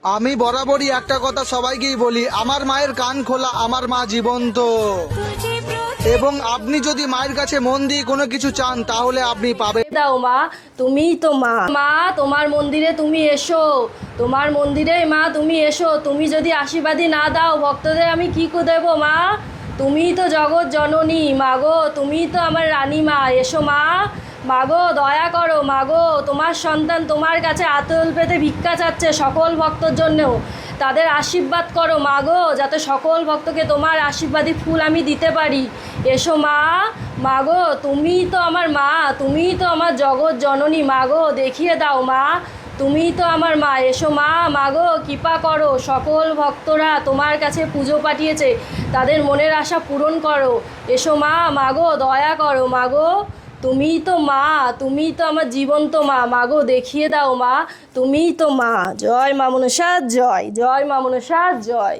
আমি বরাবরই একটা কথা সবাইকেই বলি, আমার মায়ের কান খোলা, আমার মা জীবন্ত। এবং আপনি যদি মায়ের কাছে মন দিয়ে কোনো কিছু চান তাহলে আপনি পাবেন। দাও মা, তুমিই তো মা। মা, তোমার মন্দিরে তুমি এসো, তোমার মন্দিরে মা তুমি এসো। তুমি যদি আশীর্বাদই না দাও ভক্তদের, আমি কি করে দেবো মা? তুমিই তো জগৎ জননী মাগো, তুমিই তো আমার রানী মা। এসো মা, মাগো দয়া করো মাগো, তোমার সন্তান তোমার কাছে আতল পেতে ভিক্ষা চাচ্ছে সকল ভক্তর জন্যও। তাদের আশীর্বাদ করো মাগো, যাতে সকল ভক্তকে তোমার আশীর্বাদী ফুল আমি দিতে পারি। এসো মা, মাগো তুমিই তো আমার মা, তুমিই তো আমার জগৎ জননী মাগো, দেখিয়ে দাও মা, তুমিই তো আমার মা। এসো মা, মাগো কৃপা করো, সকল ভক্তরা তোমার কাছে পুজো পাঠিয়েছে, তাদের মনের আশা পূরণ করো। এসো মা, মাগো দয়া করো মাগো, তুমিই তো মা, তুমিই তো আমার জীবন্ত মা। মাগো দেখিয়ে দাও মা, তুমিই তো মা। জয় মা মনসা জয়, জয় মা মনসা জয়।